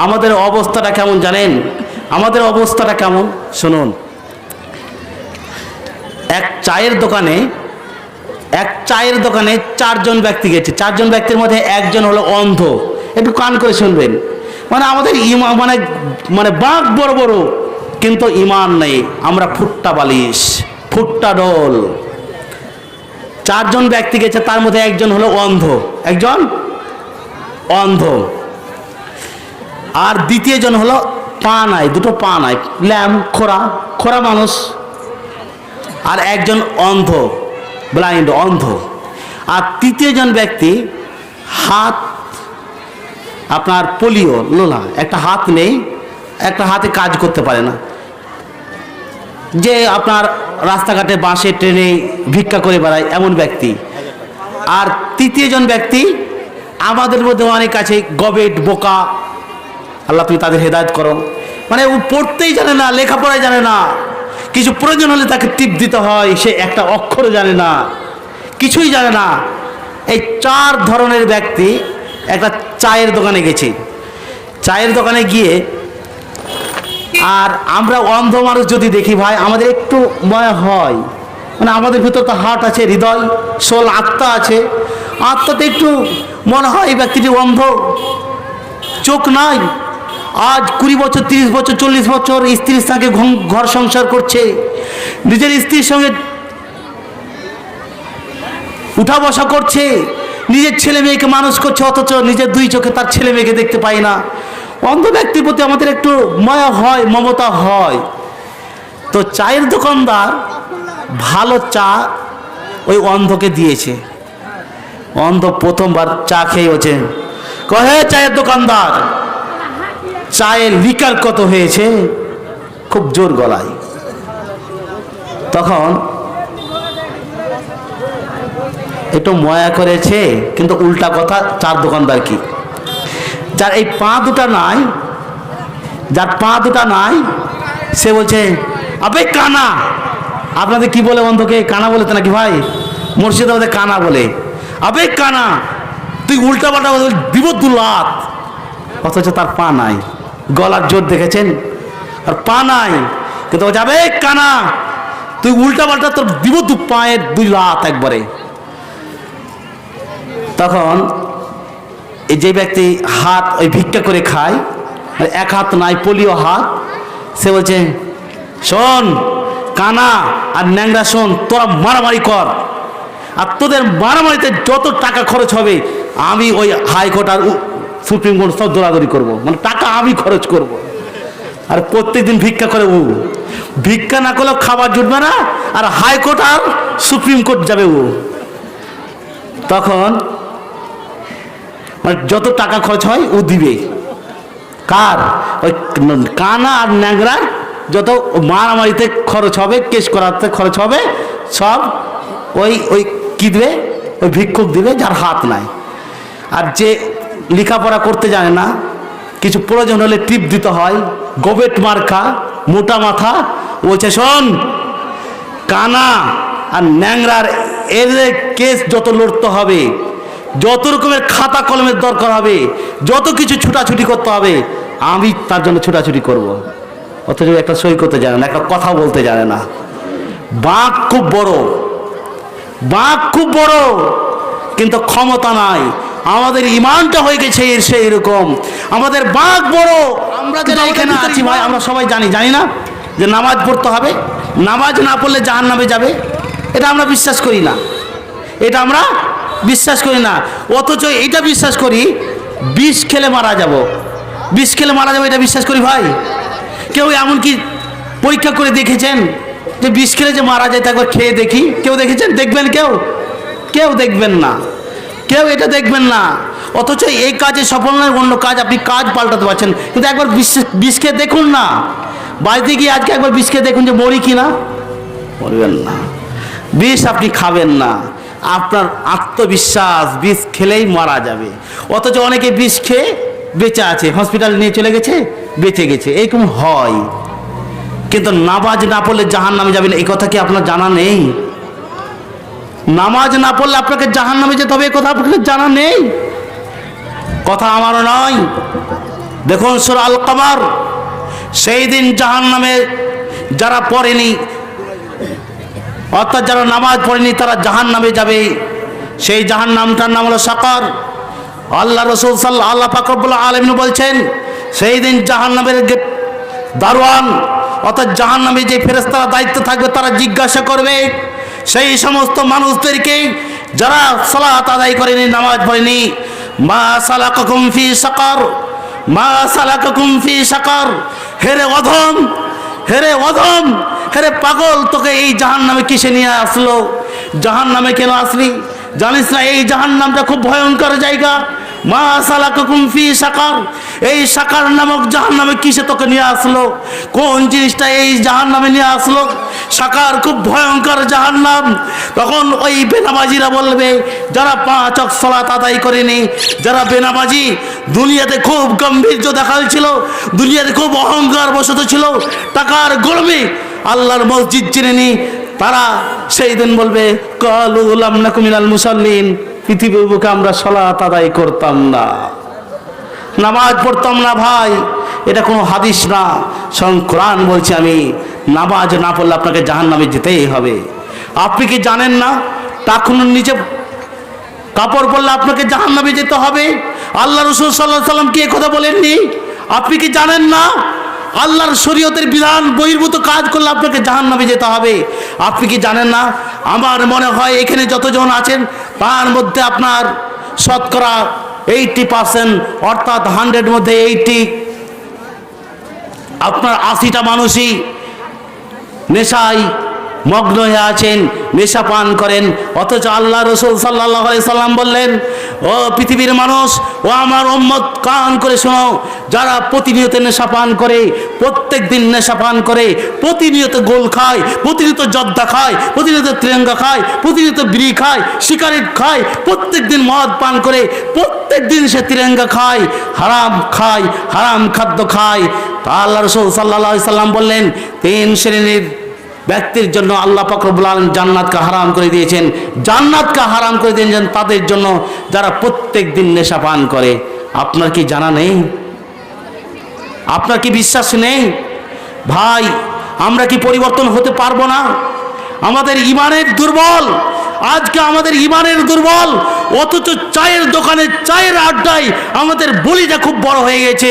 আমাদের অবস্থাটা কেমন জানেন? আমাদের অবস্থাটা কেমন শুনুন। এক চায়ের দোকানে চারজন ব্যক্তি গেছে। চারজন ব্যক্তির মধ্যে একজন হলো অন্ধ। একটু কান করে শুনবেন। মানে আমাদের ইমান মানে বাঘ বড় বড়, কিন্তু ইমান নেই। আমরা ফুট্টা বালিশ, ফুট্টা ডোল। চারজন ব্যক্তি গেছে, তার মধ্যে একজন হলো অন্ধ, একজন অন্ধ। আর দ্বিতীয় জন হলো পা নাই, দুটো পা নাই, ল্যাম, খোরা মানুষ। আর একজন অন্ধ, ব্লাইন্ড, অন্ধ। আর তৃতীয় জন ব্যক্তি হাত আপনার পোলিও, লোলা, একটা হাত নেই, একটা হাতে কাজ করতে পারে না, যে আপনার রাস্তাঘাটে বাসে ট্রেনে ভিক্ষা করে বেড়ায় এমন ব্যক্তি। আর তৃতীয় জন ব্যক্তি আমাদের মধ্যে অনেক আছে, গবেট, বোকা। আল্লাহ তুমি তাদের হেদায়েত করো। মানে ও পড়তেই জানে না, লেখাপড়াই জানে না, কিছু প্রয়োজন হলে তাকে টিপ দিতে হয়, সে একটা অক্ষরও জানে না, কিছুই জানে না। এই চার ধরনের ব্যক্তি একটা চায়ের দোকানে গেছে। চায়ের দোকানে গিয়ে আর আমরা অন্ধ মানুষ যদি দেখি ভাই, আমাদের একটু মায়া হয়। মানে আমাদের ভিতর তো হার্ট আছে, হৃদয়, সোল, আত্মা আছে। আত্মাতে একটু মনে হয় এই ব্যক্তিটি অন্ধ, চোখ নাই। আজ 20 বছর, 30 বছর, 40 বছর স্ত্রীর সঙ্গে ঘর সংসার করছে, নিজের স্ত্রীর সঙ্গে উঠা বসা করছে, নিজের ছেলে মেয়েকে মানুষ করছে, অথচ নিজের দুই চোখে তার ছেলে মেয়েকে দেখতে পায় না। অন্ধ ব্যক্তির প্রতি আমাদের একটু মায়া হয়, মমতা হয়। তো চায়ের দোকানদার ভালো চা ওই অন্ধকে দিয়েছে। অন্ধ প্রথমবার চা খেয়ে হচ্ছে, কহে চায়ের দোকানদার, চায়ের লিকার কত হয়েছে? খুব জোর গলায়। তখন একটু ময়া করেছে, কিন্তু উল্টা কথা চার দোকানদার কি, যার এই পা দুটা নাই, যার পা দুটা নাই, সে বলছে আবে কানা। আপনাদের কি বলে অন্ধকে? কানা বলে তো নাকি ভাই? মুর্শিদে আমাদের কানা বলে। আবে কানা, তুই উল্টা পাল্টা দিব দুলাত। অথচ তার পা নাই, গলার জোর দেখেছেন? আর পা নাই, কিন্তু বলছে আবে কানা, তুই উল্টা পাল্টা তোর দিব দু পায়ের 2 লাত একবারে। তখন এই যে ব্যক্তি হাত ওই ভিক্ষা করে খায়, এক হাত নাই, পোলিও হাত, সে বলছে শোন কানা আর ন্যাংরা, শোন, তোরা মারামারি কর, আর তোদের মারামারিতে যত টাকা খরচ হবে আমি ওই হাইকোর্ট আর সুপ্রিম কোর্ট সব দৌড়াদৌড়ি করবো, মানে টাকা আমি খরচ করব। আর প্রত্যেকদিন ভিক্ষা করে ও, ভিক্ষা না করলেও খাবার জুটবে না, আর হাইকোর্ট আর সুপ্রিম কোর্ট যাবে ও। তখন মানে যত টাকা খরচ হয় ও দিবে। কার? ওই কানা আর ন্যাংরার যত মারামারিতে খরচ হবে, কেস করাতে খরচ হবে, সব ওই ওই কি দিবে? ওই ভিক্ষুক দিবে, যার হাত নাই। আর যে লেখাপড়া করতে জানে না, কিছু প্রয়োজন হলে টিপ দিতে হয়, গোবেট মার্কা, মোটা মাথা, বলছে শোন কানা আর ন্যাংরার এর কেস যত লড়তে হবে, যত রকমের খাতা কলমের দরকার হবে, যত কিছু ছুটাছুটি করতে হবে, আমি তার জন্য ছুটাছুটি করব। অথচ একটা সই করতে জানে না, একটা কথা বলতে জানে না। বাঘ খুব বড়, বাঘ খুব বড়, কিন্তু ক্ষমতা নাই। আমাদের ইমানটা হয়ে গেছে সেই রকম। আমাদের বাঘ বড়। আমরা যারা এখানে আছি ভাই, আমরা সবাই জানি না যে নামাজ পড়তে হবে, নামাজ না পড়লে জাহান্নামে যাবে, এটা আমরা বিশ্বাস করি না, এটা আমরা বিশ্বাস করি না। অথচ এটা বিশ্বাস করি বিষ খেলে মারা যাব, বিষ খেলে মারা যাবো, এটা বিশ্বাস করি ভাই। কেউ এমনকি পরীক্ষা করে দেখেছেন যে বিষ খেলে যে মারা যায়, তা একবার খেয়ে দেখি? কেউ দেখেছেন? দেখবেন? কেউ দেখবেন না, কেউ এটা দেখবেন না। অথচ এই কাজে সফল নয়, অন্য কাজ আপনি কাজ পাল্টাতে পারছেন। কিন্তু একবার বিষ খেয়ে দেখুন না, বাড়িতে গিয়ে আজকে একবার বিষ খেয়ে দেখুন যে মরি কি না। মরবেন না, বিষ আপনি খাবেন না। আপনার আত্মবিশ্বাস বিষ খেলেই মারা যাবে। অথচ অনেকে বিষ খেয়ে বেঁচে আছে, হসপিটাল নিয়ে চলে গেছে, বেঁচে গেছে, এরকম হয়। কিন্তু নামাজ না পড়লে জাহান্নামে যাবেন, এই কথা কি আপনার জানা নেই? নামাজ না পড়লে আপনাকে জাহান্নামে যেতে হবে, এই কথা আপনাকে জানা নেই? কথা আমারও নয়, দেখুন সূরা আল কমার, সেই দিন জাহান্নামে যারা পড়েনি, অর্থাৎ যারা নামাজ পড়েনি তারা জাহান্নামে যাবে। সেই জাহান্নামটার নাম হলো সাকার। আল্লাহ রাসূল আল্লাহ পাক রব্বুল আলামিন বলছেন, সেই দিন জাহান্নামের দারোয়ান অর্থাৎ জাহান্নামে যে ফেরেশতারা দায়িত্ব থাকবে তারা জিজ্ঞাসা করবে সেই সমস্ত মানুষদেরকে যারা সালাত আদায় করেনি, নামাজ পড়েনি, মা সালাকাকুম ফি সাকার, মা সালাকাকুম ফি সাকার, হেরে অধম, হেরে অধম, হেরে পাগল, তোকে এই জাহান্নামে কিসে নিয়ে আসলো? জাহান্নামে কেন আসলি? জানিস না এই জাহান্নামটা খুব ভয়ঙ্কর জায়গা? মা সালাকাকুম ফি সাকার, এই সাকার নামক জাহান্নামে কিসে তোকে নিয়ে আসলো? কোন জিনিসটা এই জাহান্নামে নিয়ে আসলো? সাকার খুব ভয়ঙ্কর জাহান্নাম। তখন ওই বেনামাজিরা বলবে, যারা 5 ওয়াক্ত সালাত আদায় করেনি, যারা বেনামাজি, দুনিয়াতে খুব গাম্ভীর্য দেখাচ্ছিল, দুনিয়াতে খুব অহংকার বশত ছিল, টাকার গরমে আল্লাহর মসজিদ চিনেনি, তারা সেই দিন বলবে, ক্বালু লাম নাকু মিনাল মুসাল্লিন, পৃথিবীর বুকে আমরা সালাত আদায় করতাম না, নামাজ পড়তাম না। ভাই, এটা কোনো হাদিস না, স্বয়ং কোরআন বলছে, আমি নামাজ না পড়লে আপনাকে জাহান্নামে যেতেই হবে। আপনি কি জানেন না টাকুনের নিচে কাপড় পরলে আপনাকে জাহান্নামে যেতে হবে? আল্লাহ রাসূল সাল্লাল্লাহু আলাইহি সাল্লাম কি এই কথা বলেননি? আপনি কি জানেন না আল্লাহর শরীয়তের বিধান বহির্ভূত কাজ করলে আপনাকে জাহান্নামে যেতে হবে? আপনি কি জানেন না? আমার মনে হয় এখানে যতজন আছেন তার মধ্যে আপনার শতকরা 80%, অর্থাৎ 100 মধ্যে 80, আপনার 80টা মানুষই নেশায় মগ্ন হয়ে আছেন, নেশা পান করেন। অথচ আল্লাহ রাসূল সাল্লাল্লাহু আলাইহি সাল্লাম বললেন, ও পৃথিবীর মানুষ, ও আমার উম্মত, কান করে শোনো, যারা প্রতিনিয়ত নেশা পান করে, প্রত্যেক দিন নেশা পান করে, প্রতিনিয়ত গোল খায়, প্রতিনিয়ত জর্দা খায়, প্রতিনিয়ত তিরঙ্গা খায়, প্রতিনিয়ত বিড়ি খায়, সিগারেট খায়, প্রত্যেক দিন মদ পান করে, প্রত্যেক দিন সে তিরঙ্গা খায়, হারাম খাদ্য খায়। তা আল্লাহ রাসূল সাল্লাল্লাহু আলাইহি সাল্লাম বললেন, 3 শ্রেণীর ব্যক্তির জন্য আল্লাহ পাক রব্বুল আলামিন জান্নাতকে হারাম করে দিয়েছেন। জান্নাতকে হারাম করে দিয়েছেন তাদের জন্য যারা প্রত্যেক দিন নেশা পান করে। আপনার কি জানা নেই? আপনার কি বিশ্বাস নেই? ভাই, আমরা কি পরিবর্তন হতে পারবো না? আমাদের ইমানের দুর্বল, আজকে আমাদের ইমানের দুর্বল, অথচ চায়ের দোকানে, চায়ের আড্ডায় আমাদের বলিটা খুব বড় হয়ে গেছে।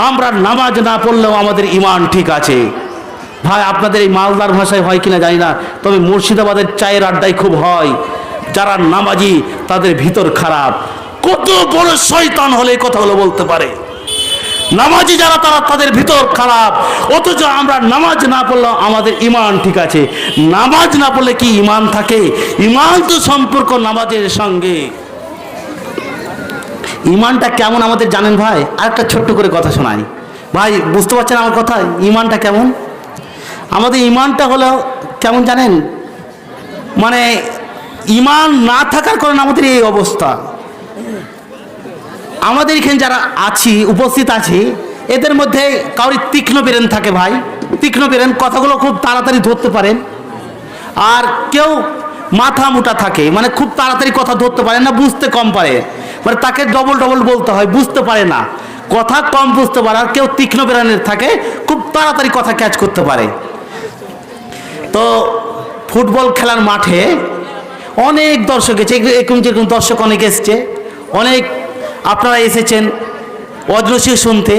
আমরা নামাজ না পড়লেও আমাদের ইমান ঠিক আছে। ভাই, আপনাদের এই মালদার ভাষায় হয় কিনা জানি না, তবে মুর্শিদাবাদের চায়ের আড্ডায় খুব হয়। যারা নামাজি তাদের ভিতর খারাপ। কত বড় শয়তান হলে কথাগুলো বলতে পারে? নামাজি যারা তাদের ভিতর খারাপ, অথচ আমরা নামাজ না পড়লেও আমাদের ইমান ঠিক আছে। নামাজ না পড়লে কি ইমান থাকে? ইমান তো সম্পর্ক নামাজের সঙ্গে। ইমানটা কেমন আমাদের জানেন ভাই? আরেকটা ছোট্ট করে কথা শোনাই ভাই, বুঝতে পারছেন আমার কথা? ইমানটা কেমন? আমাদের ইমানটা হলো কেমন জানেন? মানে ইমান না থাকার কারণে আমাদের এই অবস্থা। আমাদের এখানে যারা আছি, উপস্থিত আছি, এদের মধ্যে কাউরি তীক্ষ্ণ ব্রেন থাকে ভাই, তীক্ষ্ণ ব্রেন, কথাগুলো খুব তাড়াতাড়ি ধরতে পারেন। আর কেউ মাথা মোটা থাকে, মানে খুব তাড়াতাড়ি কথা ধরতে পারে না, বুঝতে কম পারে, মানে তাকে ডবল বলতে হয়, বুঝতে পারে না, কথা কম বুঝতে পারে। আর কেউ তীক্ষ্ণ ব্রেনের থাকে, খুব তাড়াতাড়ি কথা ক্যাচ করতে পারে। তো ফুটবল খেলার মাঠে অনেক দর্শক এসেছে, এরকম যেরকম দর্শক অনেক এসছে, অনেক আপনারা এসেছেন অজনসি শুনতে,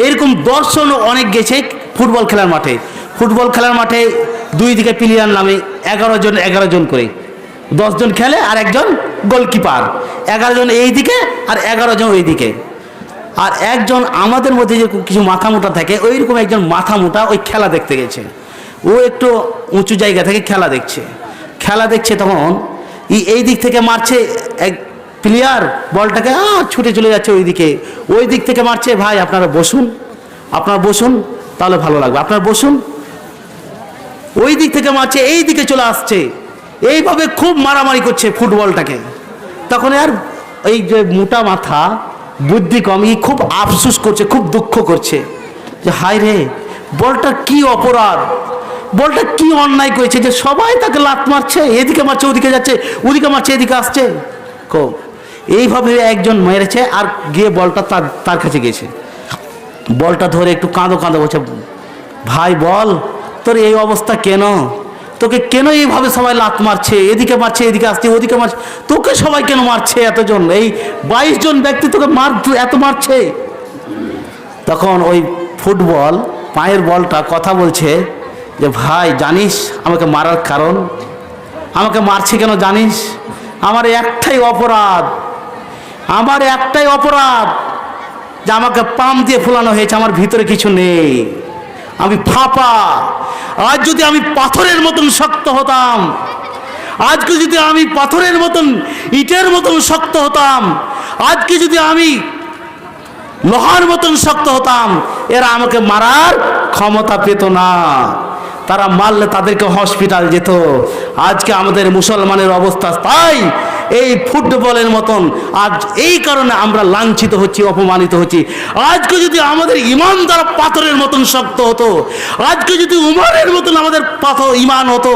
এরকম দর্শন অনেক গেছে ফুটবল খেলার মাঠে। ফুটবল খেলার মাঠে দুই দিকে প্লেয়ার নামে 11 জন করে, 10 জন খেলে আর একজন গোলকিপার, 11 জন এই দিকে আর 11 জন ওই দিকে। আর একজন আমাদের মধ্যে যে কিছু মাথা মোটা থাকে, ওইরকম একজন মাথা মোটা ওই খেলা দেখতে গেছে। ও একটু উঁচু জায়গা থেকে খেলা দেখছে, তখন এই দিক থেকে মারছে এক প্লেয়ার, বলটাকে ছুটে চলে যাচ্ছে ওই দিক থেকে মারছে। ভাই, আপনারা বসুন তাহলে ভালো লাগবে, আপনারা বসুন। ওই দিক থেকে মারছে, এই দিকে চলে আসছে, এইভাবে খুব মারামারি করছে ফুটবলটাকে। তখন আর এই যে মোটা মাথা, বুদ্ধি কম, খুব আফসোস করছে, খুব দুঃখ করছে যে হায় রে, বলটা কি অপরাধ, বলটা কি অন্যায় করেছে যে সবাই তাকে লাত মারছে, এদিকে মারছে ওদিকে যাচ্ছে, ওদিকে মারছে এদিকে আসছে। এইভাবে একজন মেরেছে আর গিয়ে বলটা তার কাছে গেছে। বলটা ধরে একটু কাঁদো কাঁদো বলছে, ভাই বল তোর এই অবস্থা কেন, তোকে কেন এইভাবে সবাই লাত মারছে, এদিকে মারছে এদিকে আসছে ওদিকে মারছে, তোকে সবাই কেন মারছে এতজন, এই 22 জন ব্যক্তি তোকে এত মারছে। তখন ওই ফুটবল পায়ের বলটা কথা বলছে যে ভাই জানিস আমাকে মারার কারণ, আমাকে মারছে কেন জানিস? আমার একটাই অপরাধ, আমার একটাই অপরাধ যে আমাকে পাম দিয়ে ফুলানো হয়েছে, আমার ভিতরে কিছু নেই, আমি ফাঁপা। আজ যদি আমি পাথরের মতন শক্ত হতাম, আজকে যদি আমি পাথরের মতন ইটের মতন শক্ত হতাম, আজকে যদি আমি লোহার মতন শক্ত হতাম, এরা আমাকে মারার ক্ষমতা পেত না। তারা মারলে তাদেরকে হসপিটাল যেত। আজকে আমাদের মুসলমানের অবস্থা তাই এই ফুটবলের মতন। আজ এই কারণে আমরা লাঞ্ছিত হচ্ছি, অপমানিত হচ্ছি। আজকে যদি আমাদের ইমান দ্বারা পাথরের মতন শক্ত হতো, আজকে যদি উমরের মতন আমাদের ইমান হতো,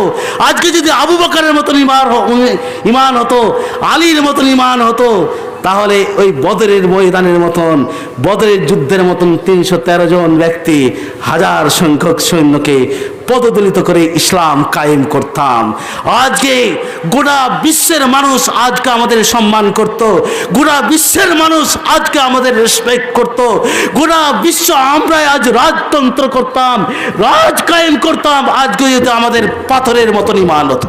আজকে যদি আবু বকরের মতন ইমান হতো, আলীর মতন ইমান হতো, তাহলে ওই বদরের ময়দানের মতন, বদরের যুদ্ধের মতন 313 জন ব্যক্তি হাজার সংখ্যক সৈন্যকে পদদলিত করে ইসলাম কায়েম করতাম। আজকে গোটা বিশ্বের মানুষ আজকে আমাদের সম্মান করত, গোটা বিশ্বের মানুষ আজকে আমাদের রেসপেক্ট করত, গোটা বিশ্ব আমরা আজ রাজতন্ত্র করতাম, রাজ কায়েম করতাম। আজকে যদি আমাদের পাথরের মতন ইমান হতো।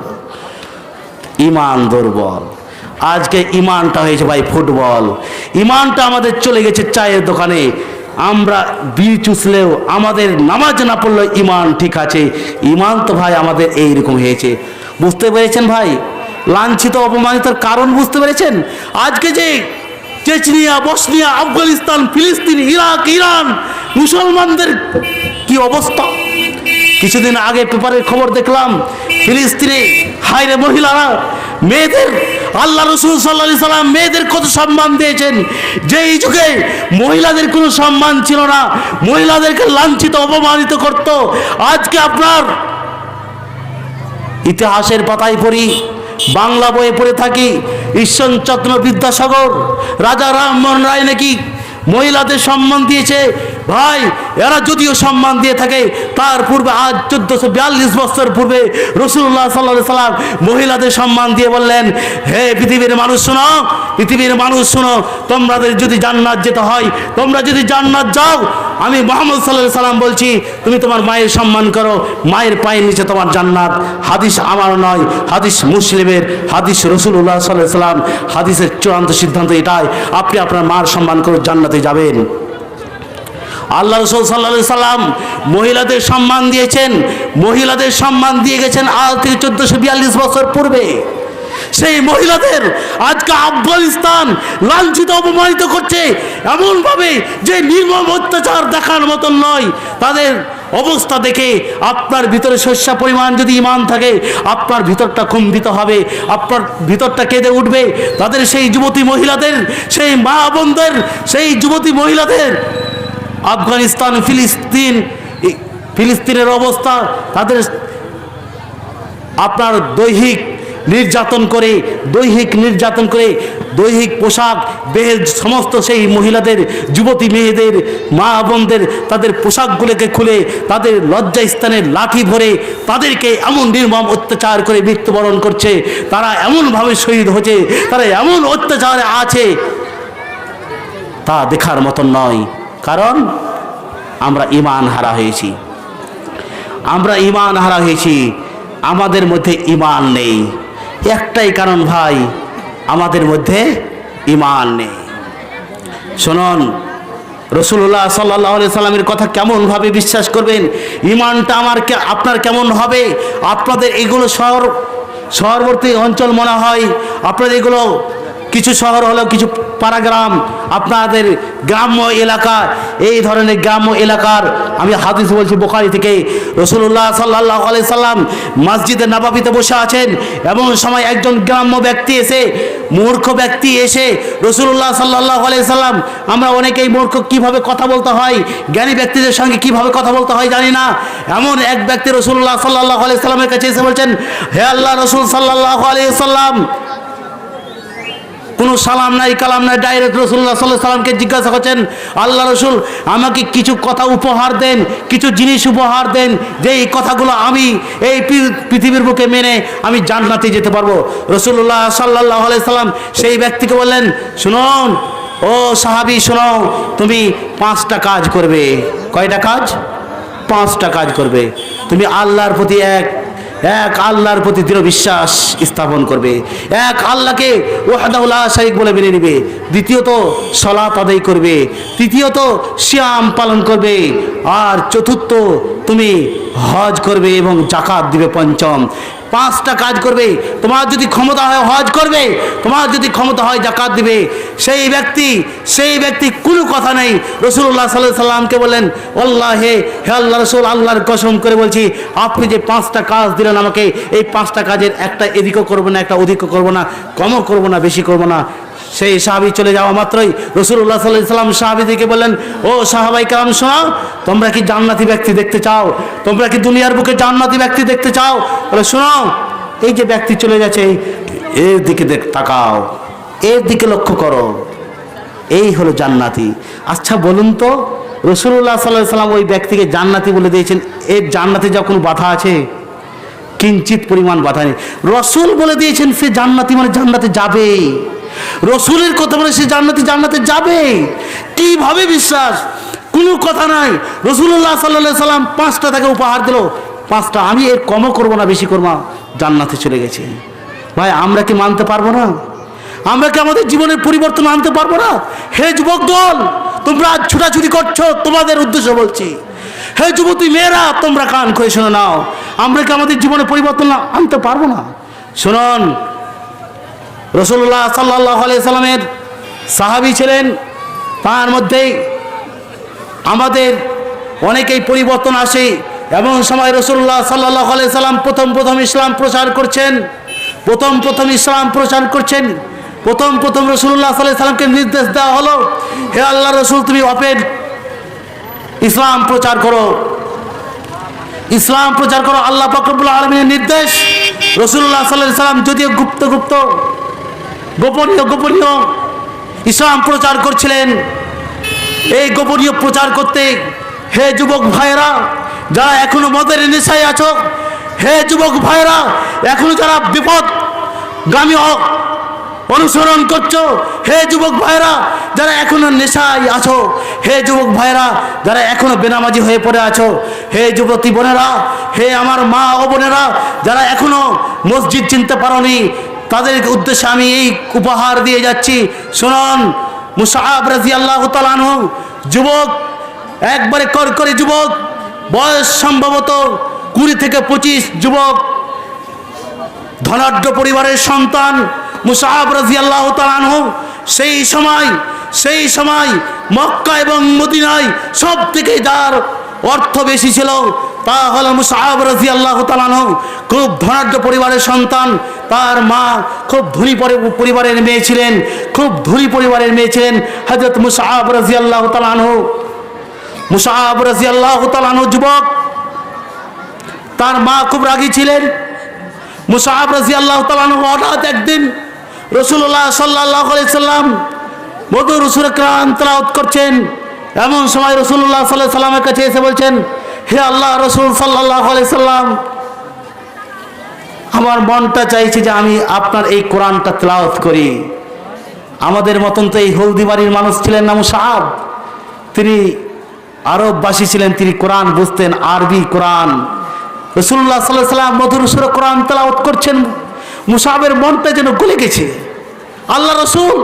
ইমান দুর্বল, আজকে ইমানটা হয়েছে ভাই ফুটবল, ইমানটা আমাদের চলে গেছে চায়ের দোকানে। আমরা বিড়ি চুষলেও আমাদের নামাজ না পড়লেও ইমান ঠিক আছে। ইমান তো ভাই আমাদের এইরকম হয়েছে। বুঝতে পেরেছেন ভাই লাঞ্ছিত অপমানিতার কারণ বুঝতে পেরেছেন? আজকে যে চেচনিয়া, বসনিয়া, আফগানিস্তান, ফিলিস্তিন, ইরাক, ইরান মুসলমানদের কি অবস্থা। কিছুদিন আগে পেপারের খবর দেখলাম ফিলিস্তিনে হায়রে মহিলারা, মেয়েদের আল্লাহ রসুল সাল্লাল্লাহু আলাইহি সাল্লাম মেয়েদের কত সম্মান দিয়েছেন। যেই যুগে মহিলাদের কোনো সম্মান ছিল না, মহিলাদেরকে লাঞ্ছিত অপমানিত করত। আজকে আপনার ইতিহাসের পাতায় পড়ি, বাংলা বইয়ে পড়ে থাকি, ঈশ্বরচন্দ্র বিদ্যাসাগর, রাজা রামমোহন রায় নাকি মহিলাদের সম্মান দিয়েছে। ভাই এরা যদিও সম্মান দিয়ে থাকে, তার পূর্বে আজ 1442 বছর পূর্বে রাসূলুল্লাহ সাল্লাল্লাহু আলাইহি সাল্লাম মহিলাদের সম্মান দিয়ে বললেন, হে পৃথিবীর মানুষ শোনো, পৃথিবীর মানুষ শোনো, তোমাদের যদি জান্নাত যেতে হয়, তোমরা যদি জান্নাত যাও, আমি মুহাম্মদ সাল্লাল্লাহু আলাইহি সাল্লাম বলছি তুমি তোমার মায়ের সম্মান করো, মায়ের পায়ের নিচে তোমার জান্নাত। হাদিস আমার নয়, হাদিস মুসলিমের, হাদিস রাসূলুল্লাহ সাল্লাল্লাহু আলাইহি সাল্লাম, হাদিসের চূড়ান্ত সিদ্ধান্ত এটাই, আপনি আপনার মার সম্মান করে জান্নাতে যাবেন। আল্লাহ রাসূল সাল্লাল্লাহু আলাইহি সাল্লাম মহিলাদের সম্মান দিয়েছেন, মহিলাদের সম্মান দিয়ে গেছেন আজ থেকে 1442 বছর পূর্বে। সেই মহিলাদের আজকে আফগানিস্তান লাঞ্ছিত অপমানিত করছে এমনভাবে যে নির্মম অত্যাচার দেখার মতন নয়। তাদের অবস্থা দেখে আপনার ভিতরে শস্য পরিমাণ যদি ইমান থাকে, আপনার ভিতরটা কুম্ভিত হবে, আপনার ভিতরটা কেঁদে উঠবে। তাদের সেই যুবতী মহিলাদের, সেই মা বোনদের, সেই যুবতী মহিলাদের আফগানিস্তান, ফিলিস্তিনের অবস্থা, তাদের আপনার দৈহিক নির্যাতন করে, দৈহিক পোশাক বেহেল সমস্ত সেই মহিলাদের, যুবতী মেয়েদের, মা বোনদের তাদের পোশাকগুলোকে খুলে তাদের লজ্জাস্থানে লাঠি ভরে তাদেরকে এমন নির্মম অত্যাচার করে মৃত্যুবরণ করছে। তারা এমনভাবে শহীদ হচ্ছে, তারা এমন অত্যাচারে আছে, তা দেখার মতন নয়। কারণ আমরা ঈমান হারা হয়েছি, আমরা ঈমান হারা হয়েছি, আমাদের মধ্যে ঈমান নেই। একটাই কারণ ভাই, আমাদের মধ্যে ঈমান নেই। শুনুন, রাসূলুল্লাহ সাল্লাল্লাহু আলাইহি সাল্লামের কথা কেমনভাবে বিশ্বাস করবেন, ঈমানটা আপনার কেমন হবে। আপনাদের এগুলো শহরবর্তী অঞ্চল মনে হয়, আপনাদের এগুলো কিছু শহর হলো, কিছু পাড়াগ্রাম, আপনাদের গ্রাম্য এলাকা, এই ধরনের গ্রাম্য এলাকার আমি হাদিস বলছি বুখারী থেকে। রাসূলুল্লাহ সাল্লাল্লাহু আলাইহি সাল্লাম মসজিদে নববীতে বসে আছেন, এমন সময় একজন গ্রাম্য ব্যক্তি এসে, মূর্খ ব্যক্তি এসে রাসূলুল্লাহ সাল্লাল্লাহু আলাইহি সাল্লাম, আমরা অনেকেই মূর্খ, কিভাবে কথা বলতে হয়, জ্ঞানী ব্যক্তিদের সঙ্গে কিভাবে কথা বলতে হয় জানি না। এমন এক ব্যক্তি রাসূলুল্লাহ সাল্লাল্লাহু আলাইহি সাল্লামের কাছে এসে বলছেন, হে আল্লাহ রাসূল সাল্লাল্লাহু আলাইহি সাল্লাম, কোনো সালাম নাই কালাম নাই, ডাইরেক্ট রাসূলুল্লাহ সাল্লাল্লাহু আলাইহি সাল্লামকে জিজ্ঞাসা করছেন, আল্লাহ রসুল আমাকে কিছু কথা উপহার দেন, কিছু জিনিস উপহার দেন, যে এই কথাগুলো আমি এই পৃথিবীর বুকে মেনে আমি জান্নাতে যেতে পারবো। রাসূলুল্লাহ সাল্লাল্লাহু আলাইহি সাল্লাম সেই ব্যক্তিকে বললেন, শুনুন ও সাহাবী, শোনো, তুমি 5টা কাজ করবে। কয়টা কাজ? 5টা কাজ করবে। তুমি আল্লাহর প্রতি এক আল্লাহর প্রতি দৃঢ় বিশ্বাস স্থাপন করবে, এক আল্লাহকে ওয়াহদাহু লা শারীক বলে মেনে নিবে। দ্বিতীয়ত সালাত আদায় করবে। তৃতীয়ত সিয়াম পালন করবে। আর চতুর্থ তুমি হজ করবে এবং যাকাত দিবে। পঞ্চম, 5টা কাজ করবে। তোমার যদি ক্ষমতা হয় হজ করবে, তোমার যদি ক্ষমতা হয় যাকাত দিবে। সেই ব্যক্তি কোনো কথা নেই, রাসূলুল্লাহ সাল্লাল্লাহু আলাইহি সাল্লামকে বললেন, আল্লাহে, হে আল্লাহ রসুল, আল্লাহর কসম করে বলছি, আপনি যে 5টা কাজ দিলেন আমাকে, এই 5টা কাজের একটা এদিকও করবো না, একটা ওদিকও করবো না, কমও করবো না, বেশি করবো না। সেই সাহাবী চলে যাওয়া মাত্রই রাসূলুল্লাহ সাল্লাল্লাহু আলাইহি সাল্লাম সাহাবীদেরকে বললেন, ও সাহাবাই কেরাম, শোনো, তোমরা কি জান্নাতি ব্যক্তি দেখতে চাও? তোমরা কি দুনিয়ার বুকে জান্নাতি ব্যক্তি দেখতে চাও? বলে, শোনো, এই যে ব্যক্তি চলে যাচ্ছে, এর দিকে তাকাও, এর দিকে লক্ষ্য করো, এই হলো জান্নাতি। আচ্ছা বলুন তো, রাসূলুল্লাহ সাল্লাল্লাহু আলাইহি সাল্লাম ওই ব্যক্তিকে জান্নাতি বলে দিয়েছেন, এর জান্নাতে যা কোনো বাধা আছে? কিঞ্চিত পরিমাণ বাধা নেই। রসুল বলে দিয়েছেন সে জান্নাতি, মানে জান্নাতে যাবে। রসুলের কথা বলে সে জান্নাতে যাবে। কিভাবে বিশ্বাস? কোনো কথা নাই। রাসূলুল্লাহ সাল্লাল্লাহু আলাইহি সাল্লাম 5টা তাকে উপহার দিল, 5টা, আমি এর কমও করবো না, বেশি করবো না, জান্নাতে চলে গেছে। ভাই, আমরা কি মানতে পারবো না? আমরা কি আমাদের জীবনের পরিবর্তন আনতে পারবো না? হে যুবক দল, তোমরা আজ ছুটাছুটি করছো, তোমাদের উদ্দেশ্য বলছি। হে যুবতী মেয়েরা, তোমরা কান খুলে শুনে নাও, আমরা কি আমাদের জীবনে পরিবর্তন আনতে পারবো না? শুনুন, রাসূলুল্লাহ সাল্লাল্লাহু আলাইহি সাল্লামের সাহাবী ছিলেন, তার মধ্যেই আমাদের অনেকেই পরিবর্তন আসে। এমন সময় রাসূলুল্লাহ সাল্লাল্লাহু আলাইহি সাল্লাম প্রথম ইসলাম প্রচার করছেন। প্রথম ইসলাম প্রচার করছেন। প্রথম রাসূলুল্লাহ সাল্লাল্লাহু আলাইহি সাল্লামকে নির্দেশ দেওয়া হলো, হে আল্লাহ রসুল, তুমি ওপেন ইসলাম প্রচার করো, ইসলাম প্রচার করো। আল্লাহ পাক রব্বুল আলামিনের নির্দেশ। রাসূলুল্লাহ সাল্লাল্লাহু আলাইহি সাল্লাম যদিও গোপনীয় ইসলাম প্রচার করছিলেন, এই গোপনীয় প্রচার করতে, হে যুবক ভাইরা যারা এখনো মদের নেশায় আছো, হে যুবক ভাইরা এখনো যারা বিপদগামী অনুসরণ করছো, হে যুবক ভাইরা যারা এখনো নেশায় আছো, হে যুবক ভাইরা যারা এখনো বেনামাজি হয়ে পড়ে আছো, হে যুবতী বোনেরা, হে আমার মা ও বোনেরা যারা এখনো মসজিদ চিনতে পারোনি, তাদের উদ্দেশ্যে আমি এই উপহার দিয়ে যাচ্ছি। শুনুন, মুসআব রাদিয়াল্লাহু তাআলা আনহু যুবক, একবারে করকরে যুবক, বয়স সম্ভবত 20 থেকে 25, যুবক, ধনাঢ্য পরিবারের সন্তান মুসআব রাদিয়াল্লাহু তাআলা আনহু সেই সময় মক্কা এবং মদিনায় সব থেকে যার অর্থ বেশি ছিল তা হলো মুসআব রাদিয়াল্লাহু তাআলা আনহু। খুব ধনাঢ্য পরিবারের সন্তান, তার মা খুব ধনী পরিবারের মেয়ে ছিলেন, খুব ধনী পরিবারের মেয়ে ছিলেন হযরত মুসআব রাদিয়াল্লাহু তাআলা আনহু। মুসআব রাদিয়াল্লাহু তাআলা আনহু যুবক, তার মা খুব রাগী ছিলেন। মুসআব রাদিয়াল্লাহু তাআলা আনহু হঠাৎ একদিন রাসূলুল্লাহ সাল্লাল্লাহু আলাইহি সাল্লাম মধুর সূরা কোরআন তেলাওয়াত করছেন। এমন সময় রাসূলুল্লাহ সাল্লাল্লাহু আলাইহি সাল্লামের কাছে এসে বলছেন, হে আল্লাহ রাসূল সাল্লাল্লাহু আলাইহি সাল্লাম, আমার মনটা চাইছে যে আমি আপনার এই কোরআনটা তেলাওয়াত করি। আমাদের মতন তো এই হলদিবাড়ির মানুষ ছিলেন না মুসআব, তিনি আরববাসী ছিলেন, তিনি কোরআন বুঝতেন, আরবি কোরআন। রাসূলুল্লাহ সাল্লাল্লাহু আলাইহি সাল্লাম মধুর সূরা কোরআন তেলাওয়াত করছেন, মুসআবের মনটা যেন গলে গেছে। আল্লাহ রাসূল,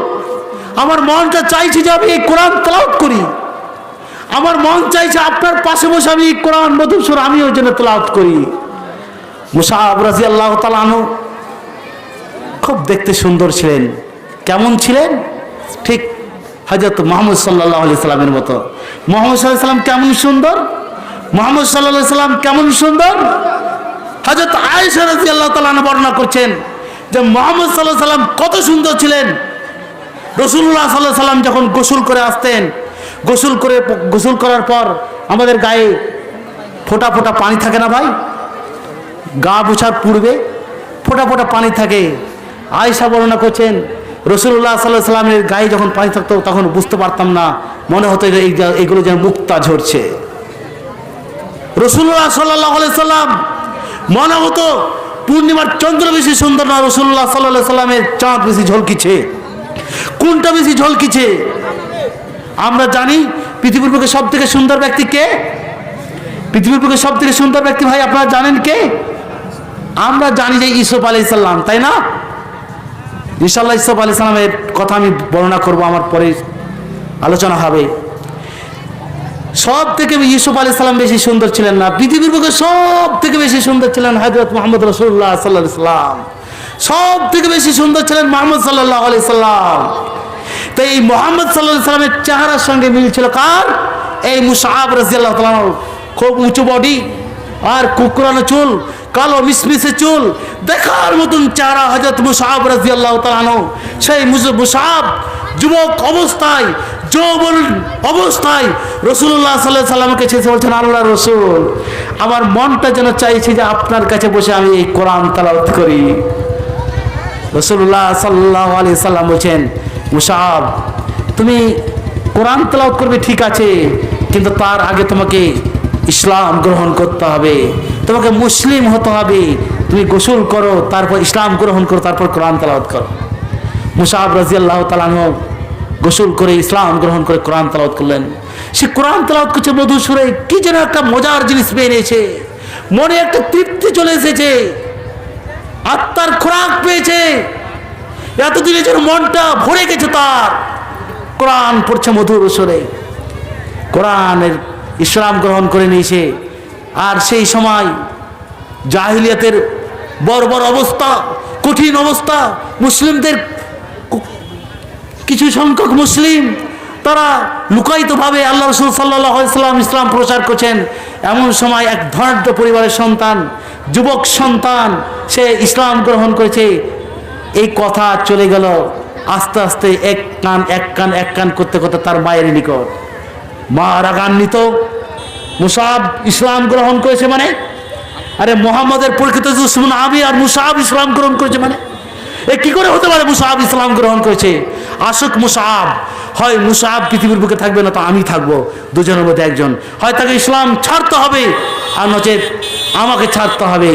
আমার মনটা চাইছে যে আমি এই কোরআন তেলাওয়াত করি, আমার মন চাইছে আপনার পাশে বসে আমি এই কোরআন মধুর সূরা আমিও যেন তেলাওয়াত করি। মুসআব রাদিয়াল্লাহু তাআলা আনহু খুব দেখতে সুন্দর ছিলেন। কেমন ছিলেন? ঠিক হযরত মুহাম্মদ সাল্লাল্লাহু আলাইহি সাল্লামের মতো। মুহাম্মদ সাল্লাল্লাহু আলাইহি সাল্লাম কেমন সুন্দর, মুহাম্মদ সাল্লাল্লাহু আলাইহি সাল্লাম কেমন সুন্দর। হযরত আয়েশা রাদিয়াল্লাহু তাআলা আনহা বর্ণনা করছেন যে মুহাম্মদ সাল্লাল্লাহু আলাইহি সাল্লাম কত সুন্দর ছিলেন। রাসূলুল্লাহ সাল্লাল্লাহু আলাইহি সাল্লাম যখন গোসল করে আসতেন, গোসল করার পর আমাদের গায়ে ফোঁটা ফোঁটা পানি থাকে না ভাই, গা মোছার পূর্বে ফোঁটা ফোঁটা পানি থাকে। আয়েশা বর্ণনা করছেন রাসূলুল্লাহ সাল্লাল্লাহু আলাইহি সাল্লামের গায়ে যখন পানি থাকতো তখন বুঝতে পারতাম না, মনে হতো এগুলো যেন মুক্তা ঝরছে। রাসূলুল্লাহ সাল্লাল্লাহু আলাইহি সাল্লাম মনে হতো পূর্ণিমার চন্দ্র বেশি সুন্দর না, রাসূলুল্লাহ সাল্লাল্লাহু আলাইহি সাল্লামের চাঁদ বেশি ঝলকিছে। কোনটা বেশি ঝলকিছে? আমরা জানি পৃথিবীর বুকে সব থেকে সুন্দর ব্যক্তি কে? পৃথিবীর বুকে সব থেকে সুন্দর ব্যক্তি ভাই আপনারা জানেন কে? আমরা জানি যে ইউসুফ আলাইহিস সালাম, তাই না? ইনশাআল্লাহ ইউসুফ আলাইহিস সালামের কথা আমি বর্ণনা করব, আমার পরে আলোচনা হবে। সব থেকে ইউসুফ আলাইহিস সালাম বেশি সুন্দর ছিলেন না, পৃথিবীর বুকে সব থেকে বেশি সুন্দর ছিলেন হযরত মুহাম্মদ রাসূলুল্লাহ সাল্লাল্লাহু আলাইহি সাল্লাম। সব থেকে বেশি সুন্দর ছিলেন মুহাম্মদ সাল্লাল্লাহু আলাইহি সাল্লাম। তাই এই মুহাম্মদ সাল্লাল্লাহু আলাইহি সাল্লামের চেহারার সঙ্গে মিল ছিল কার? এই মুসআব রাদিয়াল্লাহু তাআলা, খুব উঁচু বডি আর কুকরানো চুল, কালো মিসমিসে চুল, দেখার মতন চেহারা হযরত মুসআব রাদিয়াল্লাহু তাআলা। সেই মুসআব যুবক অবস্থায়, যৌবন অবস্থায় রাসূলুল্লাহ সাল্লাল্লাহু আলাইহি সাল্লামকে চেয়ে বলছেন, আল্লাহর রাসূল, আমার মনটা যেন চাইছে যে আপনার কাছে বসে আমি এই কোরআন তেলাওয়াত করি। রাসূলুল্লাহ সাল্লাল্লাহু আলাইহি সাল্লাম বলছেন, মুসআব, তুমি কোরআন তেলাওয়াত করবে ঠিক আছে, কিন্তু তার আগে তোমাকে ইসলাম গ্রহণ করতে হবে, তোমাকে মুসলিম হতে হবে। তুমি গোসল করো, তারপর ইসলাম গ্রহণ করো, তারপর কোরআন তেলাওয়াত করো। মুসআব রাদিয়াল্লাহু তাআলা গোসল করে ইসলাম গ্রহণ করে কোরআন তেলাওয়াত করলেন। সে কোরআন তেলাওয়াত করছে মধুর সুরে, কি যেন একটা মজার জিনিস পেয়ে নিয়েছে, মনে একটা তৃপ্তি চলে এসেছে, আত্মার খোরাক পেয়েছে। এতদিনে যেন মনটা ভরে গেছে তার। কোরআন পড়ছে মধুর সুরে, কোরআনের ইসলাম গ্রহণ করে নিয়েছে। আর সেই সময় জাহিলিয়াতের বর্বর অবস্থা, কঠিন অবস্থা, মুসলিমদের কিছু সংখ্যক মুসলিম তারা লুকায়িতভাবে আল্লাহ রাসূল সাল্লাল্লাহু আলাইহি সাল্লাম ইসলাম প্রচার করছেন। এমন সময় এক ধনাঢ্য পরিবারের সন্তান, যুবক সন্তান, সে ইসলাম গ্রহণ করেছে। এই কথা চলে গেল আস্তে আস্তে এক কান করতে করতে তার মায়ের নিকট। মা রাগান্বিত, মুসআব ইসলাম গ্রহণ করেছে মানে, আরে মুহাম্মদের প্রকৃত দুশমন আমি, আর মুসআব ইসলাম গ্রহণ করেছে মানে, এ কি করে হতে পারে? মুসআব ইসলাম গ্রহণ করেছে। আশুক মুসআব, হয় মুসআব পৃথিবীর বুকে থাকবে না তো আমি থাকবো, দুজনের মধ্যে একজন, হয় তাকে ইসলাম ছাড়তে হবে আর নচেত আমাকে ছাড়তে হবে।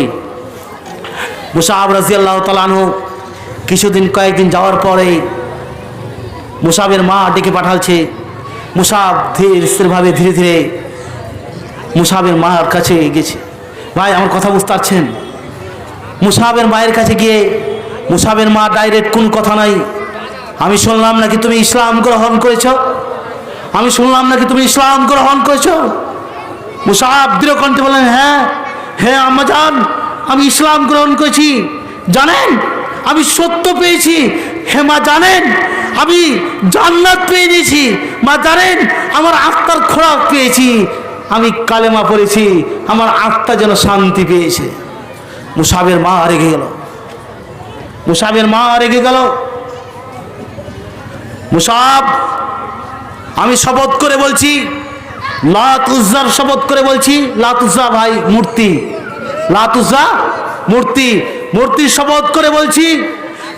মুসআব রাদিয়াল্লাহু তাআলা আনহু কিছুদিন কয়েকদিন যাওয়ার পরে মুসআবের মা ডেকে পাঠালছে। মুসআব ধীরে স্থিরভাবে ধীরে ধীরে মুসআবের মার কাছে গেছে। ভাই আমার কথা বুঝতে পারছেন? মুসআবের মায়ের কাছে গিয়ে মুসআবের মা ডাইরেক্ট কোন কথা নাই, আমি শুনলাম নাকি তুমি ইসলাম গ্রহণ করেছ, আমি শুনলাম নাকি তুমি ইসলাম গ্রহণ করেছ। মুসআব দৃঢ় কণ্ঠে বললেন, হ্যাঁ হ্যাঁ আম্মাজান, আমি ইসলাম গ্রহণ করেছি। জানেন আমি সত্য পেয়েছি। হে মা জানেন আমি জান্নাত পেয়ে নিয়েছি। মা জানেন আমার আত্মার খোরাক পেয়েছি। আমি কালেমা পড়েছি, আমার আত্মা যেন শান্তি পেয়েছে। মুসআবের মা রেগে গেল, মুসআবের মা রেগে গেল। মুসআব, আমি শপথ করে বলছি, লাত উজ্জার শপথ করে বলছি, লাত উজ্জা ভাই মূর্তি, লাত উজ্জা মূর্তি, মূর্তির শপথ করে বলছি,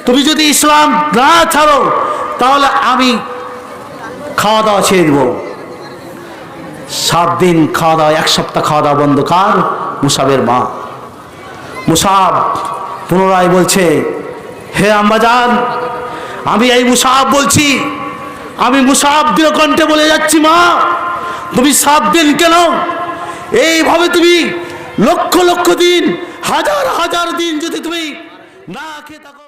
তুমি যদি ইসলাম না ছাড়ো তাহলে আমি খাওয়া দাওয়া ছেড়ে দেব। 7 দিন খাওয়া দাওয়া, 1 সপ্তাহ খাওয়া দাওয়া বন্ধ। কার? মুসআবের মা। মুসআব পুনরায় বলছে, হে আম্মাজান, আমি এই মুসআব বলছি, আমি মুসআব দৃঢ় কণ্ঠে বলে যাচ্ছি, মা তুমি 7 দিন কেন, এইভাবে তুমি লক্ষ লক্ষ দিন, হাজার হাজার দিন যদি তুমি না খেয়ে থাকো।